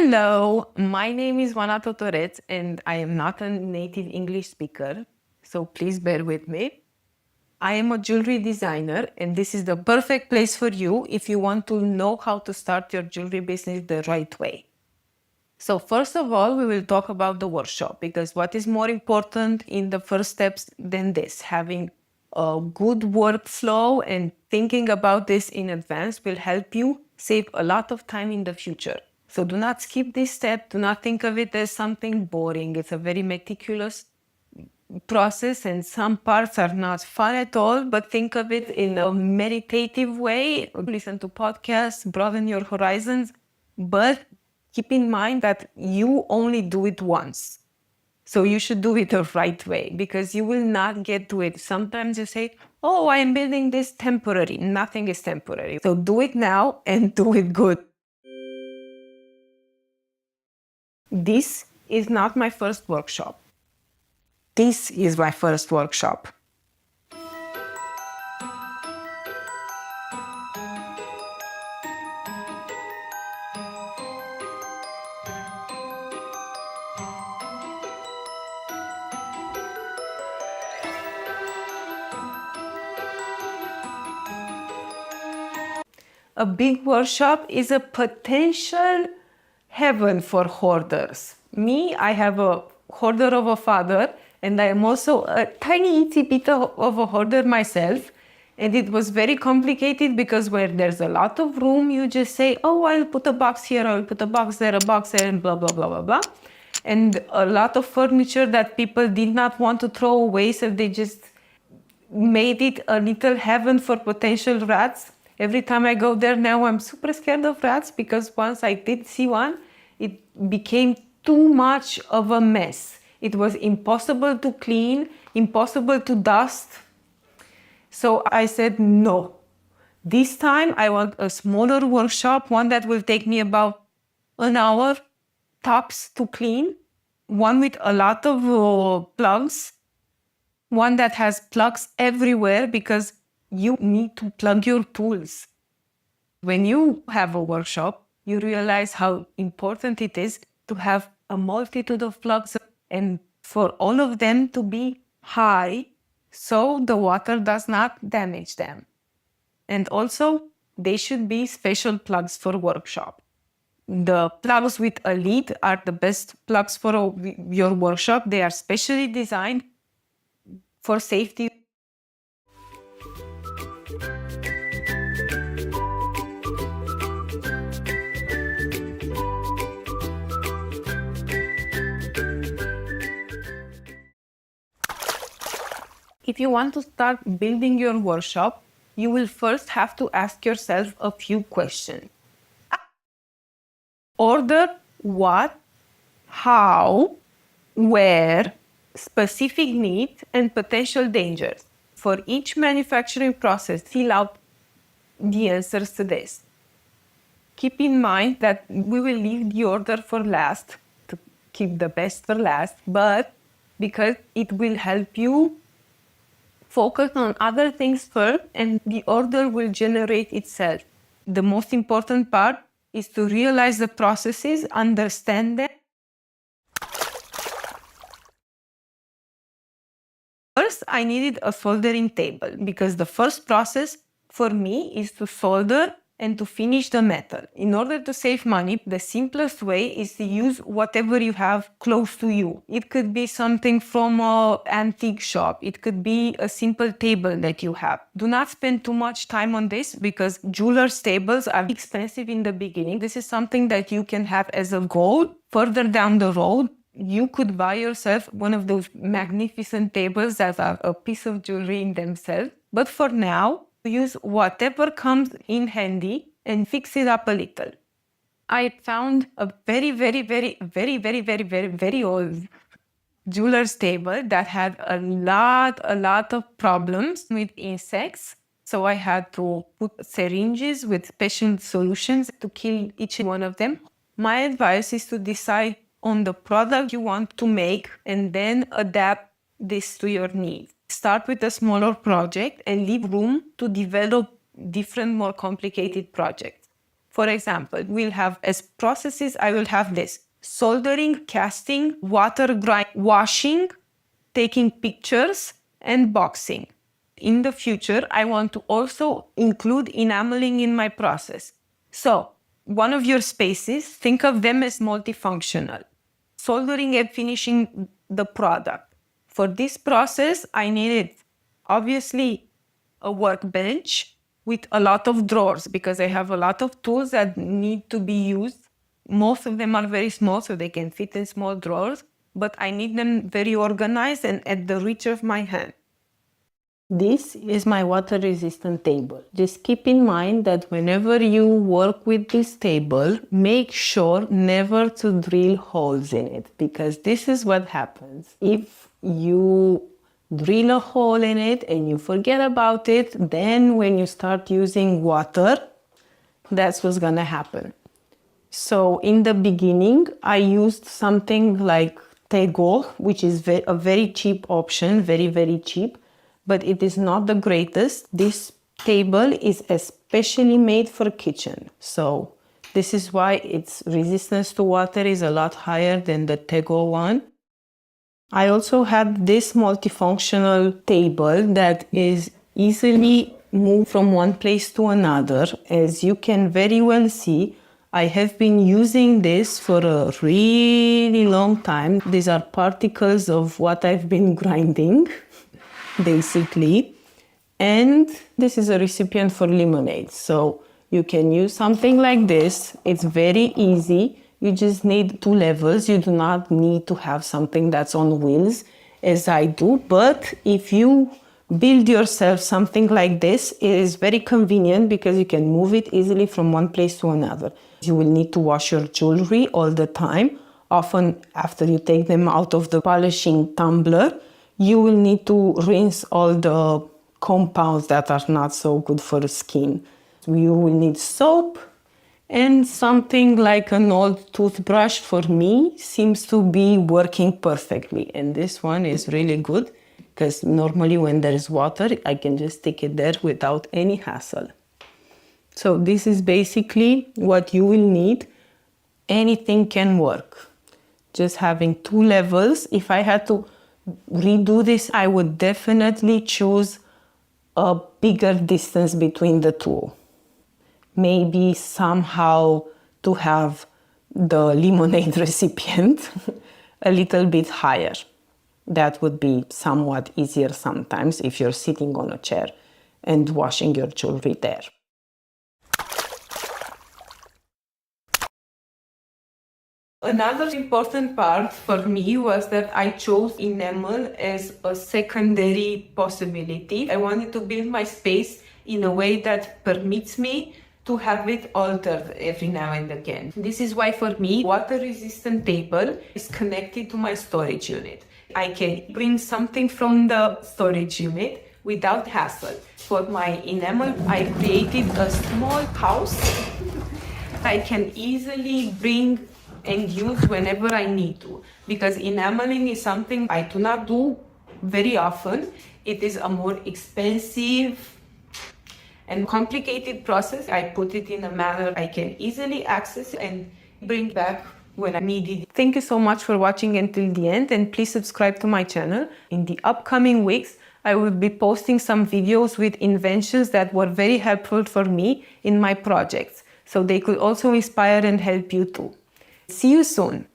Hello, my name is Oana Totoret and I am not a native English speaker, so please bear with me. I am a jewelry designer and this is the perfect place for you if you want to know how to start your jewelry business the right way. So first of all, we will talk about the workshop because what is more important in the first steps than this? Having a good workflow and thinking about this in advance will help you save a lot of time in the future. So do not skip this step. Do not think of it as something boring. It's a very meticulous process and some parts are not fun at all, but think of it in a meditative way. Listen to podcasts, broaden your horizons, but keep in mind that you only do it once. So you should do it the right way because you will not get to it. Sometimes you say, oh, I am building this temporary. Nothing is temporary. So do it now and do it good. This is not my first workshop. This is my first workshop. A big workshop is a potential heaven for hoarders. Me, I have a hoarder of a father, and I am also a tiny itty bit of a hoarder myself. And it was very complicated because where there's a lot of room, you just say, oh, I'll put a box here, I'll put a box there, and blah, blah, blah, blah, blah. And a lot of furniture that people did not want to throw away, so they just made it a little heaven for potential rats. Every time I go there now, I'm super scared of rats because once I did see one, it became too much of a mess. It was impossible to clean, impossible to dust. So I said, no. This time I want a smaller workshop, one that will take me about an hour tops to clean, one with a lot of plugs, one that has plugs everywhere because you need to plug your tools. When you have a workshop, you realize how important it is to have a multitude of plugs and for all of them to be high so the water does not damage them. And also, they should be special plugs for workshop. The plugs with a lid are the best plugs for your workshop. They are specially designed for safety. If you want to start building your workshop, you will first have to ask yourself a few questions. Order what, how, where, specific needs, and potential dangers. For each manufacturing process, fill out the answers to this. Keep in mind that we will leave the order for last, to keep the best for last, but because it will help you focus on other things first and the order will generate itself. The most important part is to realize the processes, understand them. First, I needed a soldering table because the first process for me is to solder and to finish the metal. In order to save money, the simplest way is to use whatever you have close to you. It could be something from an antique shop. It could be a simple table that you have. Do not spend too much time on this because jewelers' tables are expensive in the beginning. This is something that you can have as a goal. Further down the road, you could buy yourself one of those magnificent tables that are a piece of jewelry in themselves. But for now, use whatever comes in handy and fix it up a little. I found a very old jeweler's table that had a lot of problems with insects. So I had to put syringes with special solutions to kill each one of them. My advice is to decide on the product you want to make and then adapt this to your needs. Start with a smaller project and leave room to develop different, more complicated projects. For example, we'll have as processes, I will have this: soldering, casting, water grind, washing, taking pictures, and boxing. In the future, I want to also include enameling in my process. So, one of your spaces, think of them as multifunctional. Soldering and finishing the product. For this process, I needed, obviously, a workbench with a lot of drawers because I have a lot of tools that need to be used. Most of them are very small, so they can fit in small drawers, but I need them very organized and at the reach of my hand. This is my water-resistant table. Just keep in mind that whenever you work with this table, make sure never to drill holes in it, because this is what happens. If you drill a hole in it and you forget about it, then when you start using water, that's what's gonna happen. So in the beginning, I used something like Tego, which is a very cheap option, very, very cheap. But it is not the greatest. This table is especially made for kitchen. So this is why its resistance to water is a lot higher than the Tego one. I also had this multifunctional table that is easily moved from one place to another. As you can very well see, I have been using this for a really long time. These are particles of what I've been grinding, basically. And this is a recipient for lemonade. So you can use something like this. It's very easy. You just need 2 levels. You do not need to have something that's on wheels, as I do. But if you build yourself something like this, it is very convenient because you can move it easily from one place to another. You will need to wash your jewelry all the time. Often after you take them out of the polishing tumbler, you will need to rinse all the compounds that are not so good for the skin. You will need soap, and something like an old toothbrush for me seems to be working perfectly. And this one is really good because normally when there is water, I can just stick it there without any hassle. So this is basically what you will need. Anything can work. Just having 2 levels. If I had to redo this, I would definitely choose a bigger distance between the two. Maybe somehow to have the lemonade recipient a little bit higher. That would be somewhat easier sometimes if you're sitting on a chair and washing your jewelry there. Another important part for me was that I chose enamel as a secondary possibility. I wanted to build my space in a way that permits me to have it altered every now and again. This is why for me, water-resistant table is connected to my storage unit. I can bring something from the storage unit without hassle. For my enamel, I created a small house I can easily bring and use whenever I need to, because enameling is something I do not do very often. It is a more expensive and complicated process. I put it in a manner I can easily access and bring back when I need it. Thank you so much for watching until the end, and please subscribe to my channel. In the upcoming weeks, I will be posting some videos with inventions that were very helpful for me in my projects, so they could also inspire and help you too. See you soon!